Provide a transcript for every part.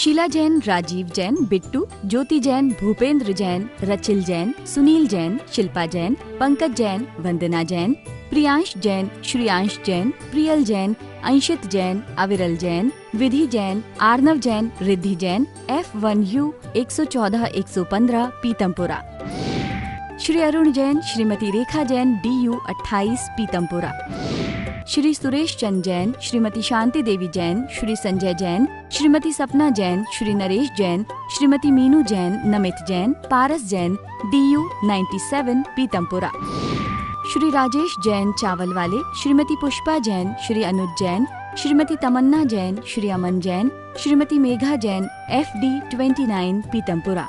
शीला जैन, राजीव जैन, बिट्टू, ज्योति जैन, भूपेंद्र जैन, रचिल जैन, सुनील जैन, शिल्पा जैन, पंकज जैन, वंदना जैन, प्रियांश जैन, श्रियांश जैन, प्रियल जैन, अंशित जैन, अविरल जैन, विधि Jain, Arnav Jain, Riddhi Jain, F1U 114-115 Pitampura. Shri Arun Jain, Shrimati Rekha Jain, DU 28 Pitampura. Shri Suresh Chand Jain, Shrimati Shanti Devi Jain, Shri Sanjay Jain, Shrimati सपना Jain, Shri Naresh Jain, Shrimati Meenu Jain, Namit Jain, Paras Jain, DU 97 Pitampura. Shri Rajesh Jain चावल वाले, श्रीमती पुष्पा जैन, श्री अनुज जैन, श्रीमती तमन्ना जैन, श्री अमन जैन, श्रीमती मेघा जैन, FD 29 पीतमपुरा।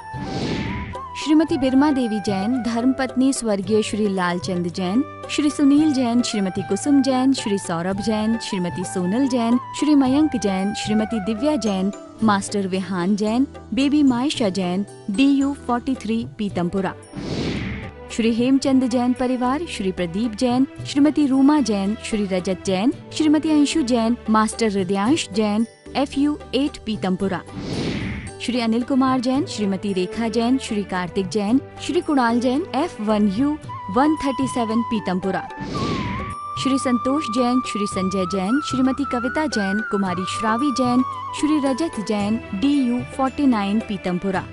श्रीमती बिरमा देवी जैन, धर्मपत्नी स्वर्गीय Shri Lalchand Jain, Shri Sunil Jain, Shrimati Kusum Jain, Shri Saurabh Jain, Shrimati Sonal Jain, Shri Mayank Jain, Shrimati Divya Jain, master Vihaan Jain, baby Maisha Jain, DU 43 Pitampura. Shri Hemchand Jain परिवार, Shri Pradeep Jain, Shrimati Ruma Jain, Shri Rajat Jain, Shrimati Anshu Jain, master Hridayansh Jain, FU 8 Pitampura. Shri Anil Kumar Jain, Shrimati Rekha Jain, Shri Kartik Jain, Shri Kunal Jain, F1U 137 Pitampura. Shri Santosh Jain, Shri Sanjay Jain, Shrimati Kavita Jain, कुमारी श्रावी जैन, श्री रजत जैन, DU 49 पीतमपुरा।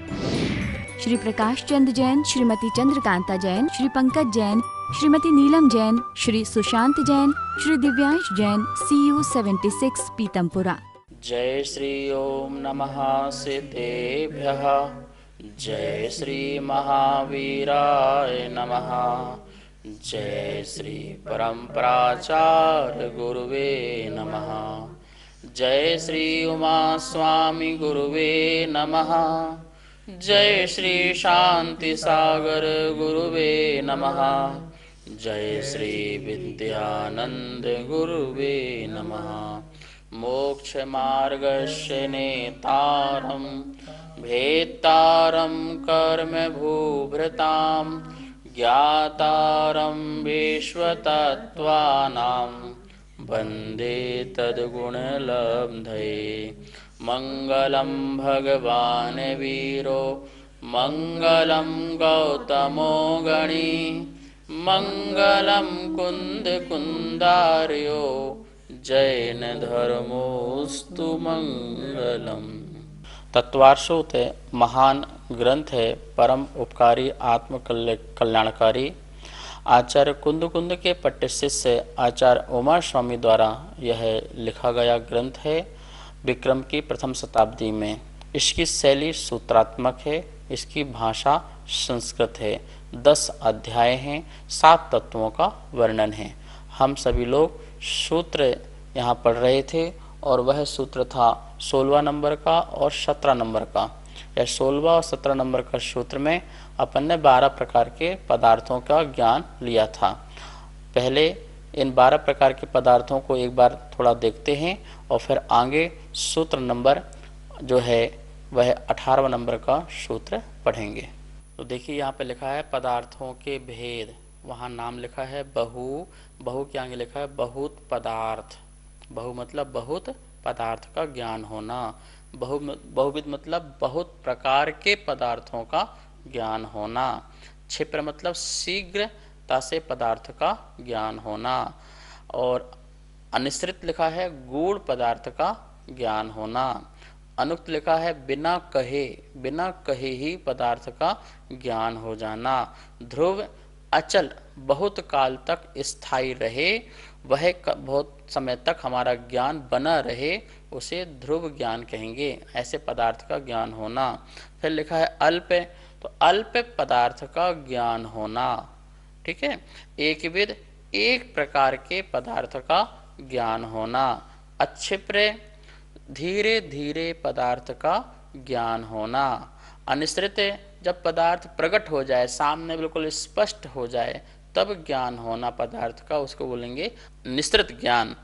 श्री प्रकाश चंद जैन, श्रीमती चंद्रकांता जैन, श्री पंकज जैन, श्रीमती नीलम जैन, श्री सुशांत जैन, श्री दिव्यांश जैन, CU 76 पीतमपुरा। जय श्री ओम नमः सिद्धेभ्यः, जय श्री महावीराय नमः, जय श्री परम्पराचार्य गुरुवे नमः, जय श्री उमा स्वामी गुरुवे नमः, जय श्री शांति सागर गुरुवे नमः, जय श्री विद्यानंद गुरुवे नमः। मोक्ष मार्गस्य नेतारं भेत्तारं कर्म भूभृतां ज्ञातारं विश्वतत्त्वानां वन्दे तद्गुणलब्धये। मंगलम भगवान वीरो मंगलम गौतमो गणी मंगलम कुंद कुंदार्यो जैन धर्मोस्तु मंगलम। तत्वार्षोत महान ग्रंथ है, परम उपकारी आत्म कल्याणकारी। आचार्य कुंद कुंद के पट्ट शिष्य आचार्य उमा स्वामी द्वारा यह लिखा गया ग्रंथ है। विक्रम की प्रथम शताब्दी में इसकी शैली सूत्रात्मक है, इसकी भाषा संस्कृत है, 10 अध्याय हैं, 7 तत्वों का वर्णन है। हम सभी लोग सूत्र यहाँ पढ़ रहे थे और वह सूत्र था 16 नंबर का और 17 नंबर का। यह 16 और 17 नंबर का सूत्र में अपन ने 12 प्रकार के पदार्थों का ज्ञान लिया था। पहले इन 12 प्रकार के पदार्थों को एक बार थोड़ा देखते हैं और फिर आगे सूत्र नंबर जो है वह 18वां नंबर का सूत्र पढ़ेंगे। तो देखिए यहाँ पे लिखा है पदार्थों के भेद, वहाँ नाम लिखा है बहु, बहु के आगे लिखा है बहुत पदार्थ। बहु मतलब बहुत पदार्थ का ज्ञान होना, बहुविध मतलब बहुत प्रकार के पदार्थों का ज्ञान होना, क्षिप्र मतलब शीघ्रता से पदार्थ का ज्ञान होना, और अनिश्रित लिखा है गूढ़ पदार्थ का ज्ञान होना, अनुक्त लिखा है बिना कहे ही पदार्थ का ज्ञान हो जाना, ध्रुव अचल बहुत काल तक स्थायी रहे, वह बहुत समय तक हमारा ज्ञान बना रहे, उसे ध्रुव ज्ञान कहेंगे, ऐसे पदार्थ का ज्ञान होना। फिर लिखा है अल्प, तो अल्प पदार्थ का ज्ञान होना, ठीक है। एक विध एक प्रकार के पदार्थ का ज्ञान होना, अच्छिप्र धीरे धीरे पदार्थ का ज्ञान होना, अनिश्रित जब पदार्थ प्रकट हो जाए, सामने बिल्कुल स्पष्ट हो जाए तब ज्ञान होना पदार्थ का, उसको बोलेंगे निश्रित ज्ञान।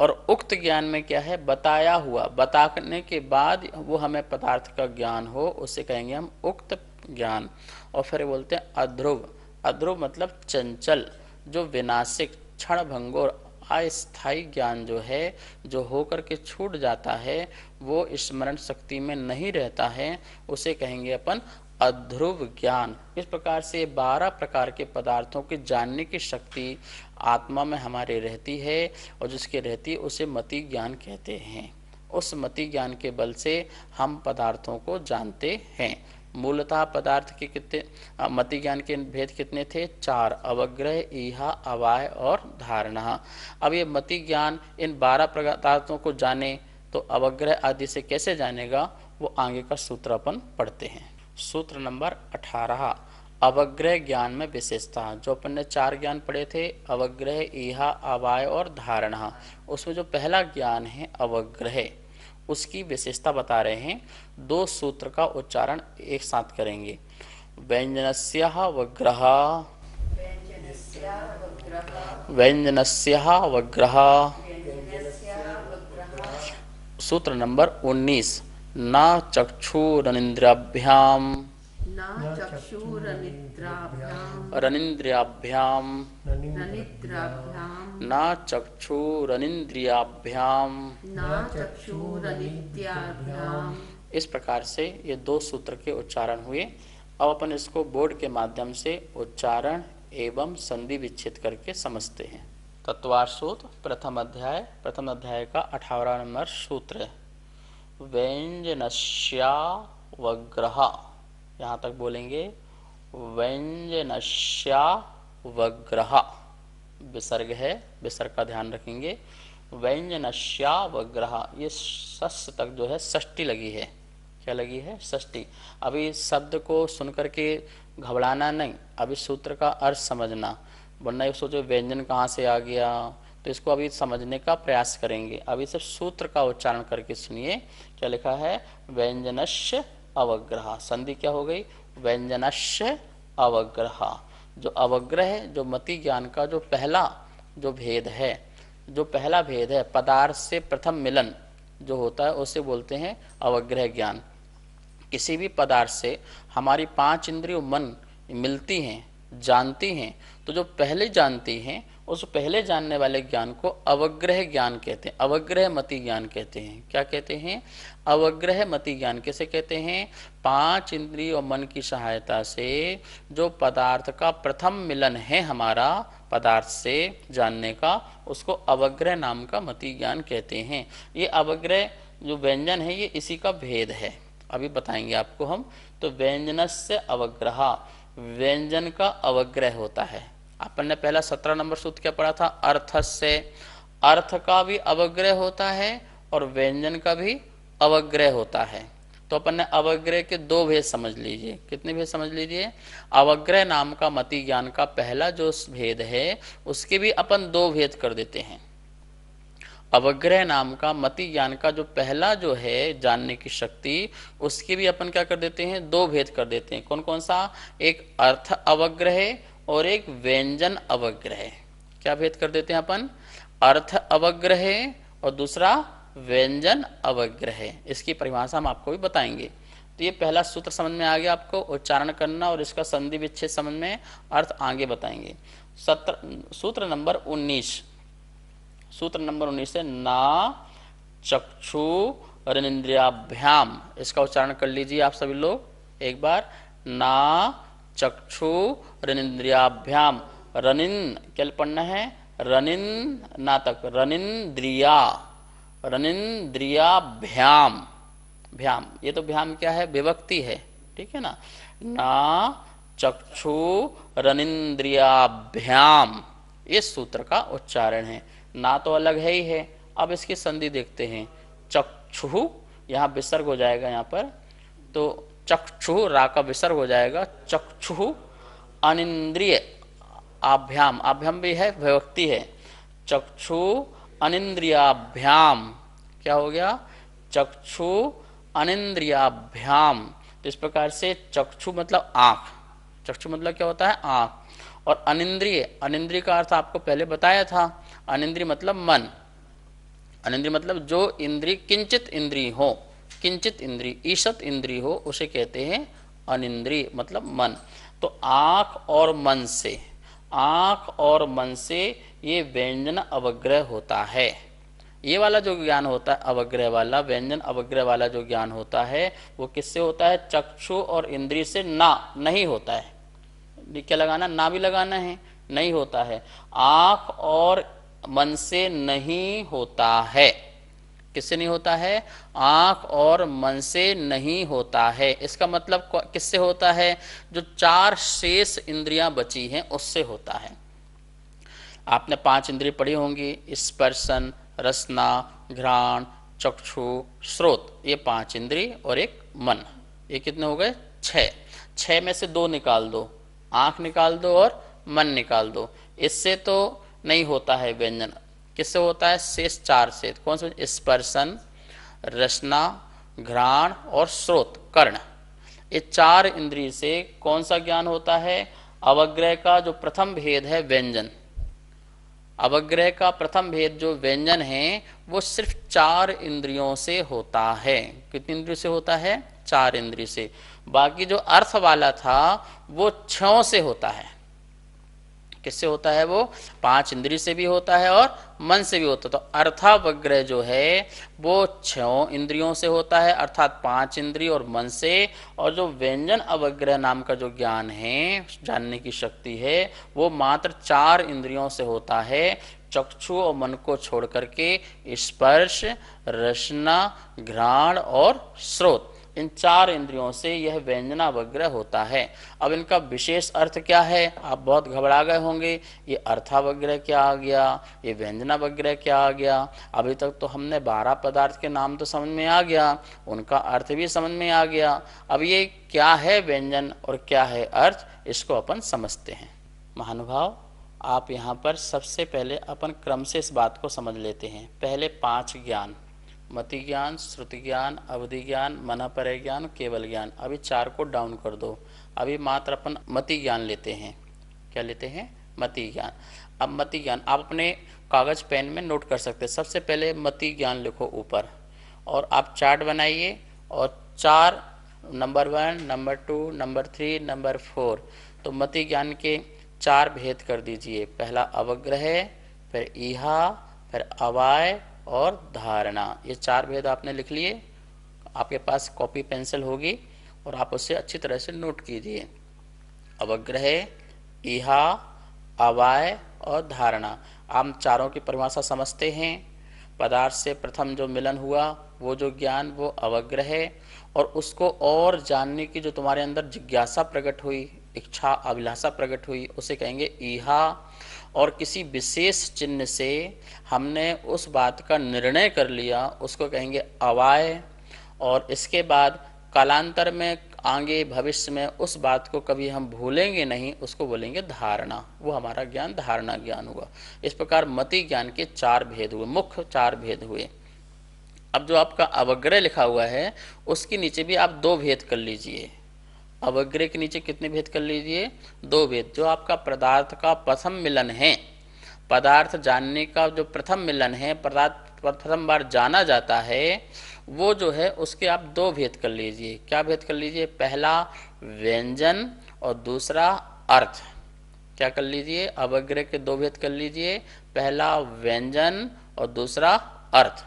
और उक्त ज्ञान में क्या है, बताया हुआ, बताने के बाद वो हमें पदार्थ का ज्ञान हो, उसे कहेंगे हम उक्त ज्ञान। और फिर बोलते हैं अध्रुव, अध्रुव मतलब चंचल, जो विनाशिक क्षण भंगुर अस्थायी ज्ञान जो है, जो होकर के छूट जाता है, वो स्मरण शक्ति में नहीं रहता है, उसे कहेंगे अपन अध्रुव ज्ञान। इस प्रकार से 12 प्रकार के पदार्थों के जानने की शक्ति आत्मा में हमारे रहती है, और जिसके रहती है उसे मति ज्ञान कहते हैं। उस मति ज्ञान के बल से हम पदार्थों को जानते हैं। मूलतः पदार्थ के कितने मति ज्ञान के भेद कितने थे? 4, अवग्रह, ईहा, अवाय और धारणा। अब ये मति ज्ञान इन 12 पदार्थों को जाने तो अवग्रह आदि से कैसे जानेगा, वो आगे का सूत्र अपन पढ़ते हैं। सूत्र नंबर 18, अवग्रह ज्ञान में विशेषता। जो अपन ने 4 ज्ञान पढ़े थे, अवग्रह, ईहा, अवाय और धारणा, उसमें जो पहला ज्ञान है अवग्रह, उसकी विशेषता बता रहे हैं। 2 सूत्र का उच्चारण एक साथ करेंगे। व्यंजनस्यः वग्रह, व्यंजनस्यः वग्रह। सूत्र नंबर 19, न चक्षुरनिन्द्रियाभ्याम, रनिन्द्रियाभ्याम, न चक्षुरनिन्द्रियाभ्याम। इस प्रकार से ये 2 सूत्र के उच्चारण हुए। अब अपन इसको बोर्ड के माध्यम से उच्चारण एवं संधि विच्छेद करके समझते हैं। तत्वार्थ सूत्र प्रथम अध्याय का 18वां नंबर सूत्र है। व्यंजनस्या वग्रह, यहाँ तक बोलेंगे व्यंजनस्या वग्रह, विसर्ग है, विसर्ग का ध्यान रखेंगे। व्यंजनस्या वग्रह, ये षष्ठ तक जो है षष्ठी लगी है। क्या लगी है? षष्ठी। अभी शब्द को सुनकर के घबराना नहीं, अभी सूत्र का अर्थ समझना, वरना ये सोचो व्यंजन कहाँ से आ गया, तो इसको अभी समझने का प्रयास करेंगे। अभी सिर्फ सूत्र का उच्चारण करके सुनिए। क्या लिखा है? व्यंजनस्य अवग्रह। संधि क्या हो गई? व्यंजनस्य अवग्रह। जो अवग्रह है, जो मति ज्ञान का जो पहला जो भेद है, जो पहला भेद है, पदार्थ से प्रथम मिलन जो होता है, उसे बोलते हैं अवग्रह ज्ञान। किसी भी पदार्थ से हमारी 5 इंद्रियों मन मिलती हैं, जानती हैं, तो जो पहले जानती हैं उस पहले जानने वाले ज्ञान को अवग्रह ज्ञान कहते हैं, अवग्रह मति ज्ञान कहते हैं। क्या कहते हैं? अवग्रह मति ज्ञान। कैसे कहते हैं? 5 इंद्रिय और मन की सहायता से जो पदार्थ का प्रथम मिलन है हमारा पदार्थ से जानने का, उसको अवग्रह नाम का मति ज्ञान कहते हैं। ये अवग्रह जो व्यंजन है, ये इसी का भेद है, अभी बताएंगे आपको हम। तो व्यंजनस्य अवग्रह, व्यंजन का अवग्रह होता है। अपन ने पहला 17 नंबर सूत्र क्या पढ़ा था? अर्थस्य, अर्थ का भी अवग्रह होता है और व्यंजन का भी अवग्रह होता है। तो अपन ने अवग्रह के 2 भेद समझ लीजिए। कितने भेद समझ लीजिए? अवग्रह नाम का मति ज्ञान का पहला जो भेद है, उसके भी अपन 2 भेद कर देते हैं। अवग्रह नाम का मति ज्ञान का जो पहला जो है जानने की शक्ति, उसके भी अपन क्या कर देते हैं? 2 भेद कर देते हैं। कौन कौन सा? एक अर्थ अवग्रह और एक व्यंजन अवग्रह। क्या भेद कर देते हैं अपन? अर्थ अवग्रह और दूसरा व्यंजन अवग्रह। इसकी परिभाषा हम आपको भी बताएंगे। तो ये पहला सूत्र समझ में आ गया आपको, उच्चारण करना और इसका संधि विच्छेद समझ में, अर्थ आगे बताएंगे। सूत्र नंबर 19, सूत्र नंबर 19 है ना चक्षु रनिन्द्रियाभ्याम। इसका उच्चारण कर लीजिए आप सभी लोग एक बार। ना चक्षु रनिन्द्रियाभ्याम। रनिन क्या पढ़ना है? रनिन ना तक, रनिन्द्रिया, रनिन्द्रियाभ्याम। भ्याम, ये तो भ्याम क्या है? विभक्ति है, ठीक है ना। ना चक्षु रनिन्द्रियाभ्याम, इस सूत्र का उच्चारण है। ना तो अलग है ही है। अब इसकी संधि देखते हैं। चक्षु, यहाँ विसर्ग हो जाएगा यहाँ पर, तो चक्षु रा का विसर्ग हो जाएगा। चक्षु अनिंद्रिय आभ्याम, आभ्याम भी है, विभक्ति है। चक्षु अनिंद्रियाभ्याम, क्या हो गया? चक्षु अनिंद्रियाभ्याम। तो इस प्रकार से चक्षु मतलब आंख, चक्षु मतलब क्या होता है? आंख। और अनिंद्रिय, अनिंद्रिय का अर्थ आपको पहले बताया था। अनिंद्रिय मतलब मन, अनिंद्रिय मतलब जो इंद्रिय किंचित इंद्रिय हो, किंचित इंद्रिय, ईशत इंद्रिय हो, उसे कहते हैं अनिंद्रिय मतलब मन। तो आंख और मन से, आँख और मन से ये व्यंजन अवग्रह होता है। ये वाला जो ज्ञान होता है अवग्रह वाला, व्यंजन अवग्रह वाला जो ज्ञान होता है वो किससे होता है? चक्षु और इंद्रिय से नहीं होता है। क्या लगाना? ना भी लगाना है, नहीं होता है। आँख और मन से नहीं होता है। किससे नहीं होता है? आँख और मन से नहीं होता है। इसका मतलब किससे होता है? जो 4 शेष इंद्रियां बची हैं उससे होता है। आपने 5 इंद्रिय पढ़ी होंगी, स्पर्शन, रसना, घ्राण, चक्षु, श्रोत, ये 5 इंद्रिय और एक मन। ये कितने हो गए? 6। 6 में से 2 निकाल दो, आँख निकाल दो और मन निकाल दो। इससे तो नहीं होता है व्यंजन। किससे होता है? शेष 4 से। कौन से? स्पर्शन, रसना, घ्राण और श्रोत, कर्ण। ये 4 इंद्रिय से कौन सा ज्ञान होता है? अवग्रह का जो प्रथम भेद है व्यंजन, अवग्रह का प्रथम भेद जो व्यंजन है वो सिर्फ 4 इंद्रियों से होता है। कितनी इंद्रियों से होता है? 4 इंद्रिय से। बाकी जो अर्थ वाला था वो 6 से होता है। किससे होता है वो? 5 इंद्रिय से भी होता है और मन से भी होता है। तो अर्थावग्रह जो है वो 6 इंद्रियों से होता है, अर्थात 5 इंद्रिय और मन से। और जो व्यंजन अवग्रह नाम का जो ज्ञान है, जानने की शक्ति है, वो मात्र 4 इंद्रियों से होता है, चक्षु और मन को छोड़ करके। स्पर्श, रसना, घ्राण और श्रोत, इन 4 इंद्रियों से यह व्यंजनावग्रह होता है। अब इनका विशेष अर्थ क्या है? आप बहुत घबरा गए होंगे, ये अर्थावग्रह क्या आ गया, ये व्यंजनावग्रह क्या आ गया। अभी तक तो हमने 12 पदार्थ के नाम तो समझ में आ गया, उनका अर्थ भी समझ में आ गया। अब ये क्या है व्यंजन और क्या है अर्थ, इसको अपन समझते हैं। महानुभाव, आप यहाँ पर सबसे पहले अपन क्रम से इस बात को समझ लेते हैं। पहले 5 ज्ञान, मति ज्ञान, श्रुति ज्ञान, अवधि ज्ञान, मनःपरय ज्ञान, केवल ज्ञान। अभी 4 को डाउन कर दो। अभी मात्र अपन मति ज्ञान लेते हैं। क्या लेते हैं? मति ज्ञान। अब मति ज्ञान आप अपने कागज पेन में नोट कर सकते हैं। सबसे पहले मति ज्ञान लिखो ऊपर, और आप चार्ट बनाइए और 4 नंबर 1, नंबर 2, नंबर 3, नंबर 4। तो मति ज्ञान के 4 भेद कर दीजिए। पहला अवग्रह, फिर ईहा, फिर अवाय और धारणा। ये 4 भेद आपने लिख लिए। आपके पास कॉपी पेंसिल होगी और आप उससे अच्छी तरह से नोट कीजिए। अवग्रह, ईहा, अवाय और धारणा। आप चारों की परिभाषा समझते हैं। पदार्थ से प्रथम जो मिलन हुआ वो जो ज्ञान, वो अवग्रह है। और उसको और जानने की जो तुम्हारे अंदर जिज्ञासा प्रकट हुई, इच्छा, अभिलाषा प्रकट हुई, उसे कहेंगे ईहा। और किसी विशेष चिन्ह से हमने उस बात का निर्णय कर लिया, उसको कहेंगे अवाय। और इसके बाद कालांतर में, आगे भविष्य में उस बात को कभी हम भूलेंगे नहीं, उसको बोलेंगे धारणा। वो हमारा ज्ञान धारणा ज्ञान हुआ। इस प्रकार मति ज्ञान के 4 भेद हुए, मुख्य 4 भेद हुए। अब जो आपका अवग्रह लिखा हुआ है उसके नीचे भी आप 2 भेद कर लीजिए। अवग्रह के नीचे कितने भेद कर लीजिए? 2 भेद। जो आपका पदार्थ का प्रथम मिलन है, पदार्थ जानने का जो प्रथम मिलन है, पदार्थ प्रथम बार जाना जाता है, वो जो है उसके आप 2 भेद कर लीजिए। क्या भेद कर लीजिए? पहला व्यंजन और दूसरा अर्थ। क्या कर लीजिए? अवग्रह के 2 भेद कर लीजिए। पहला व्यंजन और दूसरा अर्थ।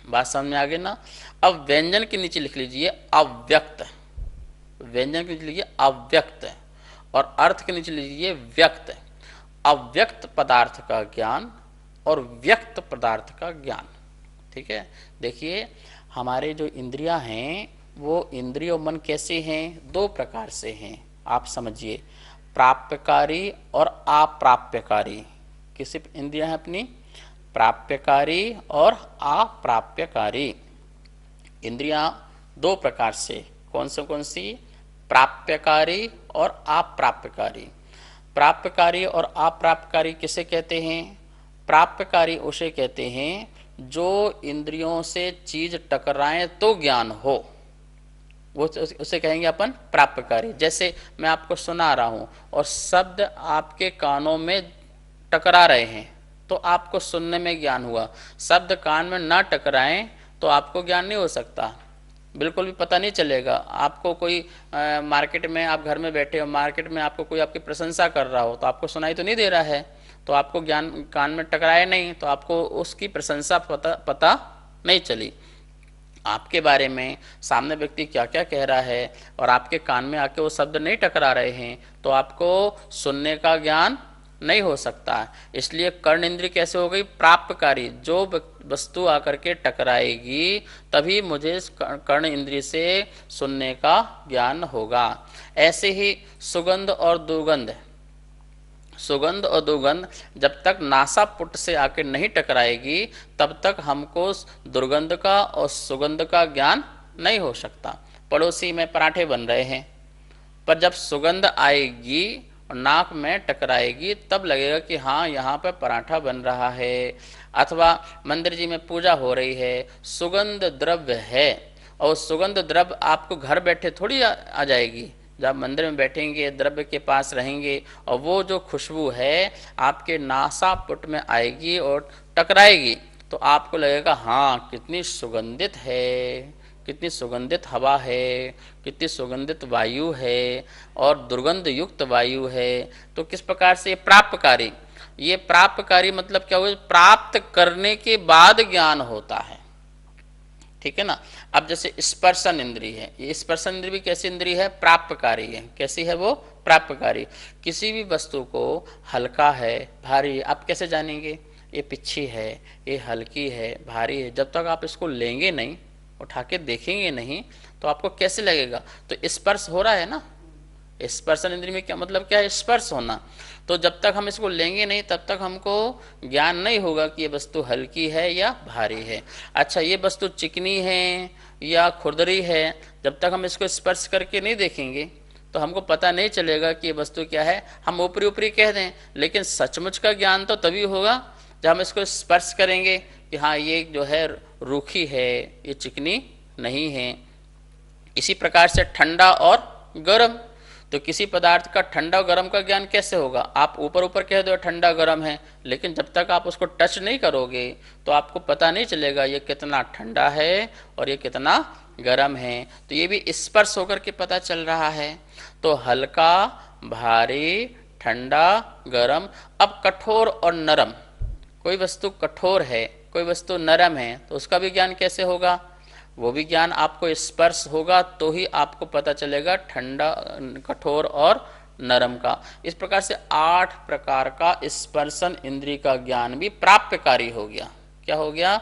बात समझ में आ गई ना? अब व्यंजन के नीचे लिख लीजिए अव्यक्त। व्यंजन के नीचे लिखिए अव्यक्त और अर्थ के नीचे लीजिए व्यक्त। अव्यक्त पदार्थ का ज्ञान और व्यक्त पदार्थ का ज्ञान। ठीक है, देखिए हमारे जो इंद्रियां हैं वो इंद्रिय और मन कैसे हैं? 2 प्रकार से हैं। आप समझिए, प्राप्यकारी और अप्राप्यकारी। किसी इंद्रियां हैं अपनी? प्राप्यकारी और अप्राप्यकारी। इंद्रियां 2 प्रकार से। कौन सी? प्राप्यकारी और अप्राप्यकारी। प्राप्यकारी और अप्राप्यकारी किसे कहते हैं? प्राप्यकारी उसे कहते हैं जो इंद्रियों से चीज टकराए तो ज्ञान हो, वो उसे कहेंगे अपन प्राप्यकारी। जैसे मैं आपको सुना रहा हूं और शब्द आपके कानों में टकरा रहे हैं तो आपको सुनने में ज्ञान हुआ। शब्द कान में ना टकराएं तो आपको ज्ञान नहीं हो सकता। बिल्कुल भी पता नहीं चलेगा। आपको कोई मार्केट में, आप घर में बैठे हो, मार्केट में आपको कोई आपकी प्रशंसा कर रहा हो तो आपको सुनाई तो नहीं दे रहा है, तो आपको ज्ञान कान में टकराए नहीं, तो आपको उसकी प्रशंसा पता नहीं चली। आपके बारे में सामने व्यक्ति क्या क्या कह रहा है और आपके कान में आके वो शब्द नहीं टकरा रहे हैं, तो आपको सुनने का ज्ञान नहीं हो सकता। इसलिए कर्ण इंद्रिय कैसे हो गई? प्राप्तकारी। जो वस्तु आकर के टकराएगी तभी मुझे कर्ण इंद्रिय से सुनने का ज्ञान होगा। ऐसे ही सुगंध और दुर्गंध, सुगंध और दुर्गंध जब तक नासापुट से आके नहीं टकराएगी तब तक हमको दुर्गंध का और सुगंध का ज्ञान नहीं हो सकता। पड़ोसी में पराठे बन रहे हैं, पर जब सुगंध आएगी और नाक में टकराएगी तब लगेगा कि हाँ यहाँ पर पराठा बन रहा है। अथवा मंदिर जी में पूजा हो रही है, सुगंध द्रव्य है, और सुगंध द्रव्य आपको घर बैठे थोड़ी आ जाएगी। जब मंदिर में बैठेंगे, द्रव्य के पास रहेंगे और वो जो खुशबू है आपके नासापुट में आएगी और टकराएगी तो आपको लगेगा हाँ कितनी सुगंधित है, कितनी सुगंधित हवा है, कितनी सुगंधित वायु है और दुर्गंध युक्त वायु है। तो किस प्रकार से प्राप्तकारी, ये प्राप्तकारी मतलब क्या हुआ? प्राप्त करने के बाद ज्ञान होता है, ठीक है ना। अब जैसे स्पर्शन इंद्रिय है, ये स्पर्शन इंद्रिय भी कैसी इंद्रिय है? प्राप्तकारी है। कैसी है वो? प्राप्तकारी। किसी भी वस्तु को हल्का है, भारी है, आप कैसे जानेंगे? ये पिच्छी है, ये हल्की है, भारी है, जब तक आप इसको लेंगे नहीं, उठा के देखेंगे नहीं, तो आपको कैसे लगेगा? तो स्पर्श हो रहा है ना। स्पर्शन इंद्रिय में क्या मतलब क्या है? स्पर्श होना। तो जब तक हम इसको लेंगे नहीं तब तक हमको ज्ञान नहीं होगा कि ये वस्तु हल्की है या भारी है। अच्छा, ये वस्तु चिकनी है या खुरदरी है, जब तक हम इसको स्पर्श करके नहीं देखेंगे तो हमको पता नहीं चलेगा कि ये वस्तु क्या है। हम ऊपरी ऊपरी कह दें, लेकिन सचमुच का ज्ञान तो तभी होगा जब हम इसको स्पर्श करेंगे कि हाँ ये जो है रूखी है, ये चिकनी नहीं है। इसी प्रकार से ठंडा और गर्म, तो किसी पदार्थ का ठंडा और गर्म का ज्ञान कैसे होगा? आप ऊपर ऊपर कह दो ठंडा गर्म है, लेकिन जब तक आप उसको टच नहीं करोगे तो आपको पता नहीं चलेगा ये कितना ठंडा है और ये कितना गर्म है। तो ये भी स्पर्श होकर के पता चल रहा है। तो हल्का, भारी, ठंडा, गर्म। अब कठोर और नरम, कोई वस्तु कठोर है, कोई वस्तु नरम है, तो उसका भी ज्ञान कैसे होगा? वो भी ज्ञान आपको स्पर्श होगा तो ही आपको पता चलेगा ठंडा, कठोर और नरम का। इस प्रकार से 8 प्रकार का स्पर्शन इंद्रिय का ज्ञान भी प्राप्यकारी हो गया। क्या हो गया?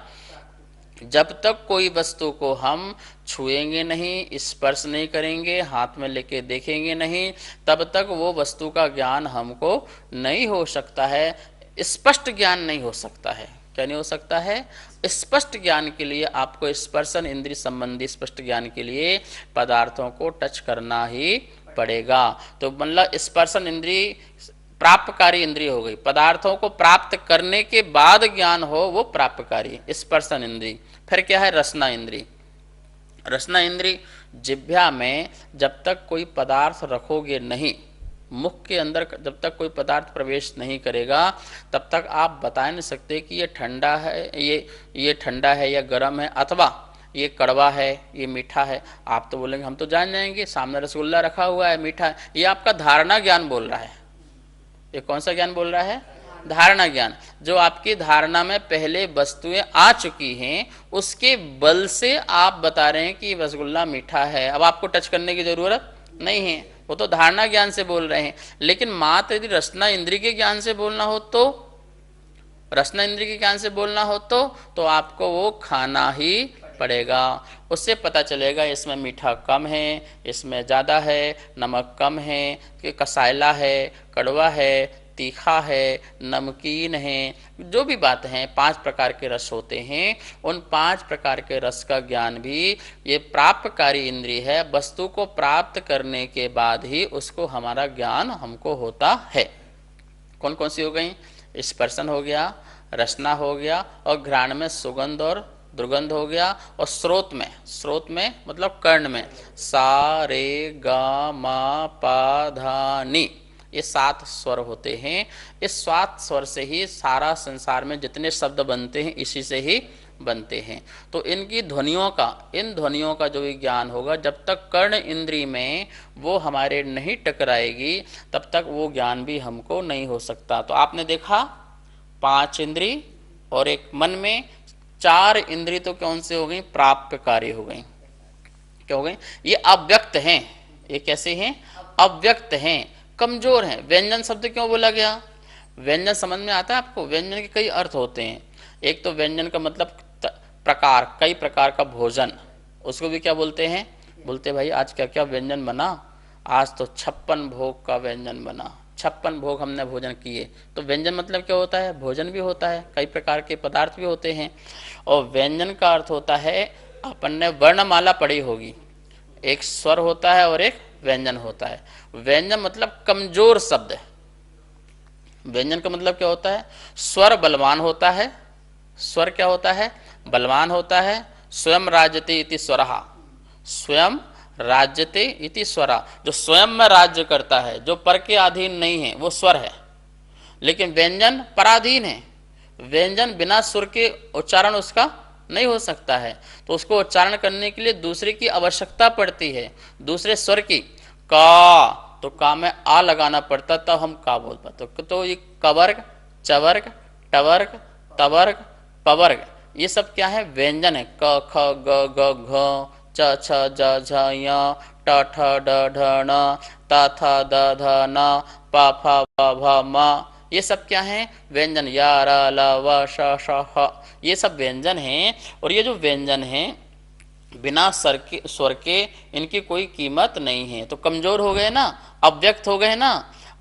जब तक कोई वस्तु को हम छुएंगे नहीं, स्पर्श नहीं करेंगे, हाथ में लेके देखेंगे नहीं, तब तक वो वस्तु का ज्ञान हमको नहीं हो सकता है। स्पष्ट ज्ञान नहीं हो सकता है। क्या नहीं हो सकता है? स्पष्ट ज्ञान के लिए आपको स्पर्शन इंद्रिय संबंधी स्पष्ट ज्ञान के लिए पदार्थों को टच करना ही पड़ेगा। तो मतलब स्पर्शन इंद्रिय प्राप्तकारी इंद्रिय हो गई। पदार्थों को प्राप्त करने के बाद ज्ञान हो वो प्राप्तकारी स्पर्शन इंद्रिय। फिर क्या है? रसना इंद्रिय। रसना इंद्रिय जिह्वा में जब तक कोई पदार्थ रखोगे नहीं, मुख के अंदर जब तक कोई पदार्थ प्रवेश नहीं करेगा तब तक आप बता नहीं सकते कि ये ठंडा है, ये ठंडा है या गर्म है, अथवा ये कड़वा है, ये मीठा है। आप तो बोलेंगे, हम तो जान जाएंगे सामने रसगुल्ला रखा हुआ है, मीठा है। ये आपका धारणा ज्ञान बोल रहा है। ये कौन सा ज्ञान बोल रहा है? धारणा ज्ञान। जो आपकी धारणा में पहले वस्तुएं आ चुकी हैं उसके बल से आप बता रहे हैं कि रसगुल्ला मीठा है। अब आपको टच करने की जरूरत नहीं है, वो तो धारणा ज्ञान से बोल रहे हैं। लेकिन मात्र यदि रसना इंद्रिय के ज्ञान से बोलना हो तो, रसना इंद्रिय के ज्ञान से बोलना हो तो आपको वो खाना ही पड़ेगा। उससे पता चलेगा इसमें मीठा कम है, इसमें ज़्यादा है, नमक कम है, कि कसायला है, कड़वा है, तीखा है, नमकीन है। जो भी बात है, 5 प्रकार के रस होते हैं। उन 5 प्रकार के रस का ज्ञान भी ये प्राप्तकारी इंद्रिय है। वस्तु को प्राप्त करने के बाद ही उसको हमारा ज्ञान हमको होता है। कौन कौन सी हो गई? स्पर्शन हो गया, रसना हो गया, और घ्राण में सुगंध और दुर्गंध हो गया, और स्रोत में मतलब कर्ण में सा रे गा मा पा धा नी, ये 7 स्वर होते हैं। इस 7 स्वर से ही सारा संसार में जितने शब्द बनते हैं इसी से ही बनते हैं। तो इनकी ध्वनियों का, इन ध्वनियों का जो ज्ञान होगा, जब तक कर्ण इंद्री में वो हमारे नहीं टकराएगी तब तक वो ज्ञान भी हमको नहीं हो सकता। तो आपने देखा 5 इंद्री और एक मन में, 4 इंद्री तो कौन से हो गई? प्राप्यकारी हो गई। क्या हो गई? ये अव्यक्त हैं। ये कैसे हैं? अव्यक्त हैं, कमजोर हैं। व्यंजन शब्द क्यों बोला गया? व्यंजन समझ में आता है आपको? व्यंजन के कई अर्थ होते हैं। एक तो व्यंजन का मतलब प्रकार, कई प्रकार का भोजन, उसको भी क्या बोलते हैं? बोलते भाई आज क्या क्या व्यंजन बना, आज तो 56 भोग का व्यंजन बना, 56 भोग हमने भोजन किए। तो व्यंजन मतलब क्या होता है? भोजन भी होता है, कई प्रकार के पदार्थ भी होते हैं। और व्यंजन का अर्थ होता है, अपन ने वर्णमाला पढ़ी होगी, एक स्वर होता है और एक व्यंजन होता है। व्यंजन मतलब कमजोर शब्द। व्यंजन का मतलब क्या होता है? स्वर बलवान होता है। स्वर क्या होता है? बलवान होता है। स्वयं राज्यते इति स्वरः, स्वयं राज्यते इति स्वरा, जो स्वयं में राज्य करता है, जो पर के अधीन नहीं है, वो स्वर है। लेकिन व्यंजन पराधीन है। व्यंजन बिना सुर के उच्चारण उसका नहीं हो सकता है। तो उसको उच्चारण करने के लिए दूसरे की आवश्यकता पड़ती है, दूसरे स्वर की। का, तो का में आ लगाना पड़ता, तब हम का बोल पाते। तो ये कवर्ग, चवर्ग, टवर्ग, तवर्ग, पवर्ग, ये सब क्या है? व्यंजन है। क, ख, ग, घ, च, छ, ज, झ, य, ट, ठ, ड, ढ, ण, त, थ, द, ध, न, प, फ, ब, भ, म, ये सब क्या है? व्यंजन। या, र, ल, व, श, श, ह, ये सब व्यंजन हैं। और ये जो व्यंजन हैं बिना स्वर के इनकी कोई कीमत नहीं है। तो कमजोर हो गए ना, अव्यक्त हो गए ना।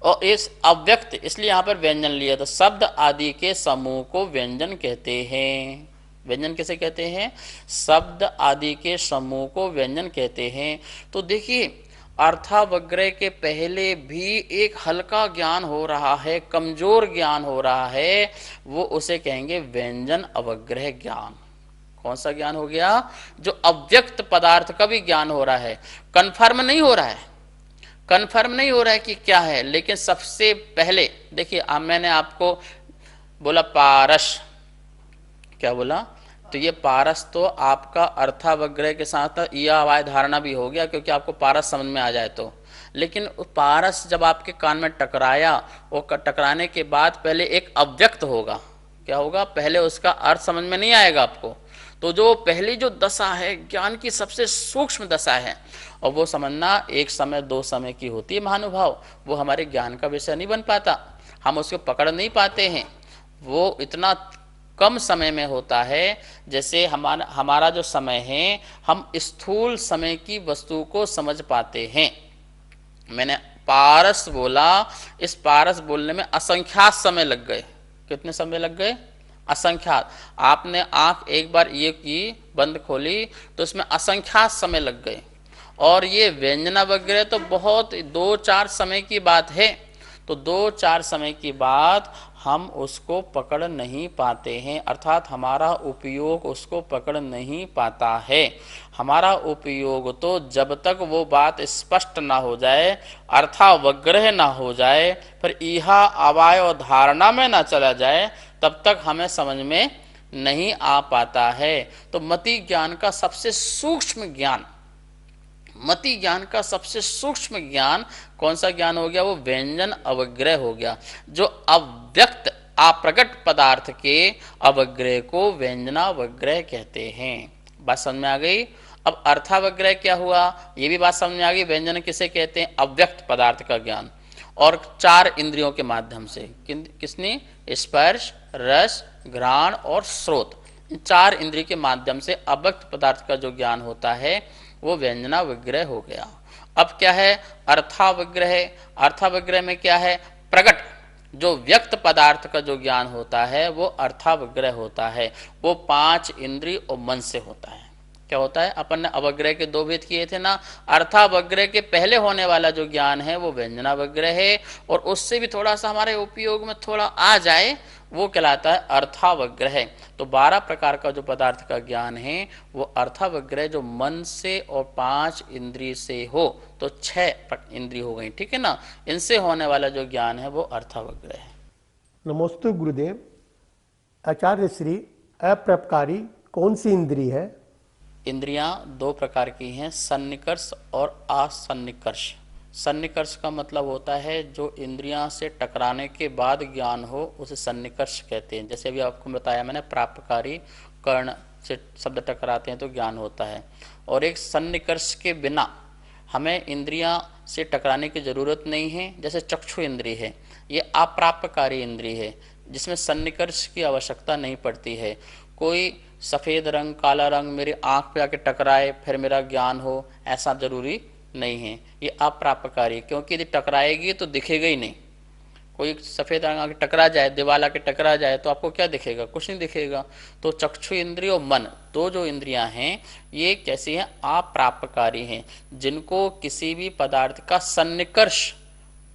और इस अव्यक्त, इसलिए यहां पर व्यंजन लिया। तो शब्द आदि के समूह को व्यंजन कहते हैं। व्यंजन किसे कहते हैं? शब्द आदि के समूह को व्यंजन कहते हैं। तो देखिए, अर्थावग्रह के पहले भी एक हल्का ज्ञान हो रहा है, कमजोर ज्ञान हो रहा है, वो उसे कहेंगे व्यंजन अवग्रह ज्ञान। कौन सा ज्ञान हो गया? जो अव्यक्त पदार्थ का भी ज्ञान हो रहा है। कन्फर्म नहीं हो रहा है, कन्फर्म नहीं हो रहा है कि क्या है। लेकिन सबसे पहले देखिए, मैंने आपको बोला पारस, क्या बोला? तो ये पारस तो आपका अर्थावग्रह के साथ यह अवाय धारणा भी हो गया, क्योंकि आपको पारस समझ में आ जाए तो। लेकिन पारस जब आपके कान में टकराया, वो टकराने के बाद पहले एक अव्यक्त होगा। क्या होगा? पहले उसका अर्थ समझ में नहीं आएगा आपको। तो जो पहली जो दशा है, ज्ञान की सबसे सूक्ष्म दशा है, और वो समझना 1 समय 2 समय की होती है महानुभाव। वो हमारे ज्ञान का विषय नहीं बन पाता, हम उसको पकड़ नहीं पाते हैं। वो इतना कम समय में होता है, जैसे हमारा जो समय है, हम स्थूल समय की वस्तु को समझ पाते हैं। मैंने पारस बोला, इस पारस बोलने में असंख्यात समय लग गए। कितने समय लग गए? असंख्यात। आपने आंख एक बार ये की, बंद खोली, तो इसमें असंख्यात समय लग गए। और ये व्यंजना वगैरह तो बहुत 2-4 समय की बात है। तो 2-4 समय की बात हम उसको पकड़ नहीं पाते हैं, अर्थात हमारा उपयोग उसको पकड़ नहीं पाता है। हमारा उपयोग तो जब तक वो बात स्पष्ट ना हो जाए, अर्थावग्रह ना हो जाए, फिर इहा अवाय धारणा में ना चला जाए, तब तक हमें समझ में नहीं आ पाता है। तो मति ज्ञान का सबसे सूक्ष्म ज्ञान, मति ज्ञान का सबसे सूक्ष्म ज्ञान कौन सा ज्ञान हो गया? वो व्यंजन अवग्रह हो गया। जो अव्यक्त अप्रकट पदार्थ के अवग्रह को व्यंजनावग्रह कहते हैं। बात समझ में आ गई? अब अर्थावग्रह क्या हुआ, ये भी बात समझ में आ गई। व्यंजन किसे कहते हैं? अव्यक्त पदार्थ का ज्ञान। और 4 इंद्रियों के माध्यम से, किसने? स्पर्श, रस, घ्राण और श्रोत। इन 4 इंद्रिय के माध्यम से अव्यक्त पदार्थ का जो ज्ञान होता है वो व्यंजनावग्रह हो गया। अब क्या है? अर्थावग्रह। अर्थावग्रह में क्या है? प्रकट जो व्यक्त पदार्थ का जो ज्ञान होता है वो अर्थावग्रह होता है। वो 5 इंद्रिय और मन से होता है। क्या होता है? अपन ने अवग्रह के 2 भेद किए थे ना। अर्थावग्रह के पहले होने वाला जो ज्ञान है वो व्यंजनावग्रह है, और उससे भी थोड़ा सा हमारे उपयोग में थोड़ा आ जाए, वो कहलाता है अर्थावग्रह। तो 12 प्रकार का जो पदार्थ का ज्ञान है वो अर्थावग्रह जो मन से और 5 इंद्रिय से हो, तो 6 इंद्रिय हो गई, ठीक है ना। इनसे होने वाला जो ज्ञान है वो अर्थावग्रह है। नमोस्तु गुरुदेव। आचार्य श्री, अप्रपकारी कौन सी इंद्रिय है? इंद्रियां 2 प्रकार की हैं, सन्निकर्ष और असन्निकर्ष। सन्निकर्ष का मतलब होता है जो इंद्रियां से टकराने के बाद ज्ञान हो, उसे सन्निकर्ष कहते हैं। जैसे अभी आपको बताया मैंने, प्रापकारी, कर्ण से शब्द टकराते हैं तो ज्ञान होता है। और एक सन्निकर्ष के बिना हमें इंद्रियां से टकराने की जरूरत नहीं है। जैसे चक्षु इंद्रिय है, ये अप्रापकारी इंद्रिय है जिसमें सन्निकर्ष की आवश्यकता नहीं पड़ती है। कोई सफेद रंग, काला रंग मेरी आंख पे आके टकराए फिर मेरा ज्ञान हो, ऐसा जरूरी नहीं है। ये अप्रापकारी, क्योंकि यदि टकराएगी तो दिखेगा ही नहीं। कोई सफेद रंग आके टकरा जाए, दीवार आके टकरा जाए तो आपको क्या दिखेगा? कुछ नहीं दिखेगा। तो चक्षु इंद्रिय और मन, 2 जो इंद्रियां हैं ये कैसी हैं? अप्रापकारी हैं, जिनको किसी भी पदार्थ का सन्निकर्ष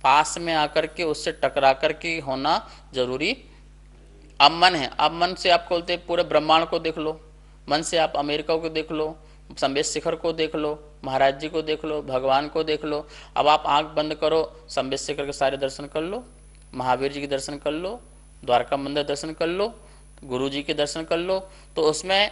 पास में आकर के उससे टकरा करके होना जरूरी। अब मन है, अब मन से आप बोलते पूरे ब्रह्मांड को देख लो, मन से आप अमेरिका को देख लो, संवेद शिखर को देख लो, महाराज जी को देख लो, भगवान को देख लो। अब आप आंख बंद करो, संवेद शिखर के सारे दर्शन कर लो, महावीर जी के दर्शन कर लो, द्वारका मंदिर दर्शन कर लो, गुरु जी के दर्शन कर लो। तो उसमें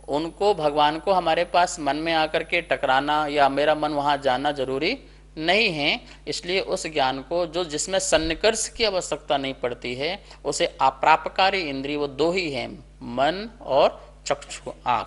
उनको, भगवान को हमारे पास मन में आकर के टकराना या मेरा मन वहां जाना जरूरी नहीं है। इसलिए उस ज्ञान को जो जिसमें सन्निकर्ष की आवश्यकता नहीं पड़ती है उसे अप्रापकारी इंद्रिय वो 2 ही हैं, मन और चक्षु, आंख।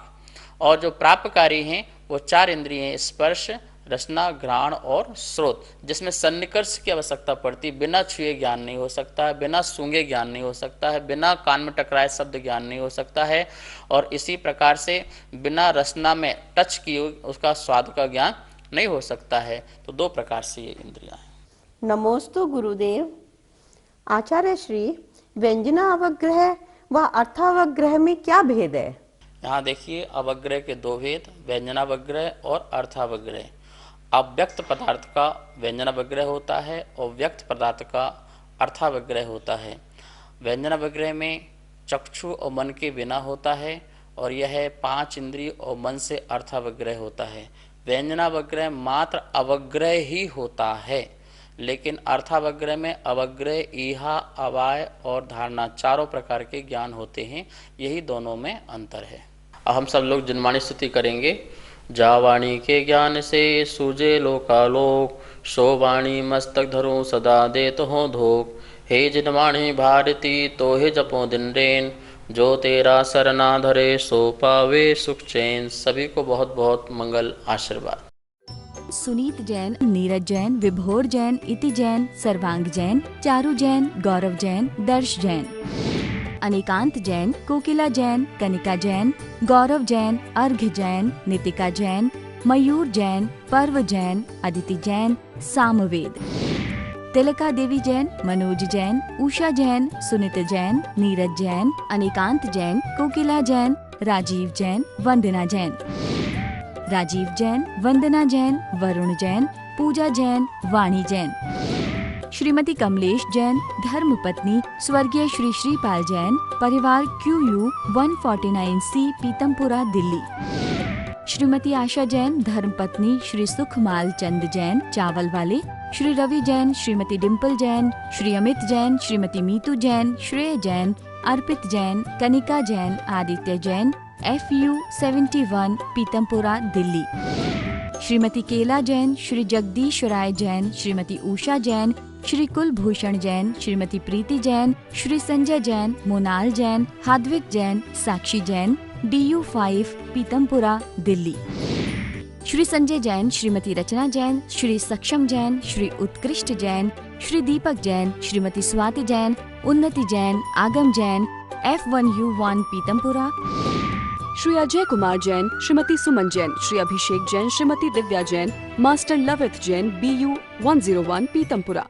और जो प्रापकारी हैं वो 4 इंद्रिय हैं, स्पर्श, रसना, घ्राण और स्रोत, जिसमें सन्निकर्ष की आवश्यकता पड़ती। बिना छुए ज्ञान नहीं हो सकता है, बिना सूंघे ज्ञान नहीं हो सकता है, बिना कान में टकराए शब्द ज्ञान नहीं हो सकता है, और इसी प्रकार से बिना रसना में टच किए उसका स्वाद का ज्ञान नहीं हो सकता है। तो 2 प्रकार से ये इंद्रियां हैं। नमोस्तु गुरुदेव। आचार्य श्री, व्यंजना अवग्रह व अर्थावग्रह में क्या भेद है? यहाँ देखिए, अवग्रह के 2 भेद, व्यंजनावग्रह और अर्थावग्रह। अव्यक्त पदार्थ का व्यंजनावग्रह होता है और व्यक्त पदार्थ का अर्थावग्रह होता है। व्यंजनावग्रह में चक्षु और मन के बिना होता है, और यह 5 इंद्रिय और मन से अर्थावग्रह होता है। व्यंजनावग्रह मात्र अवग्रह ही होता है, लेकिन अर्थावग्रह में अवग्रह, ईहा, अवाय और धारणा 4 प्रकार के ज्ञान होते हैं। यही दोनों में अंतर है। अब हम सब लोग जिनवाणी स्तुति करेंगे। जावाणी के ज्ञान से सूझे लोकालोक, सो वाणी मस्तक धरो सदा देत हो धोक। हे जिनवाणी भारती तो हे जपो दिन रेन, जो तेरा सरना धरे सो पावे सुख चैन। सभी को बहुत बहुत मंगल आशीर्वाद। सुनीत जैन, नीरज जैन, विभोर जैन, इति जैन, सर्वांग जैन, चारू जैन, गौरव जैन, दर्श जैन, अनिकांत जैन, कोकिला जैन, कनिका जैन, गौरव जैन, अर्घ्य जैन, नितिका जैन, मयूर जैन, पर्व जैन, अदिति जैन, सामवेद, तिलका देवी जैन, मनोज जैन, उषा जैन, सुनित जैन, नीरज जैन, अनिकांत जैन, कोकिला जैन, राजीव जैन, वंदना जैन, राजीव जैन, वंदना जैन, वरुण जैन, पूजा जैन, वाणी जैन, श्रीमती कमलेश जैन, धर्मपत्नी स्वर्गीय श्री श्रीपाल जैन, परिवार QU 149C, पीतमपुरा, दिल्ली। श्रीमती आशा जैन, धर्मपत्नी श्री सुखमाल चंद जैन, चावल वाले। श्री रवि जैन, श्रीमती डिम्पल जैन, श्री अमित जैन, श्रीमती मीतू जैन, श्रेय जैन, अर्पित जैन, कनिका जैन, आदित्य जैन, FU 71, पीतमपुरा, दिल्ली। श्रीमती केला जैन, श्री जगदीश राय जैन, श्रीमती उषा जैन, श्री कुलभूषण जैन, श्रीमती प्रीति जैन, श्री संजय जैन, मोनाल जैन, हाद्विक जैन, साक्षी जैन, DU 5, पीतमपुरा, दिल्ली। श्री संजय जैन, श्रीमती रचना जैन, श्री सक्षम जैन, श्री उत्कृष्ट जैन, श्री दीपक जैन, श्रीमती स्वाति जैन, उन्नति जैन, आगम जैन, F1U1, पीतमपुरा। श्री अजय कुमार जैन, श्रीमती सुमन जैन, श्री अभिषेक जैन, श्रीमती दिव्या जैन, मास्टर लवित जैन, BU 101, पीतमपुरा।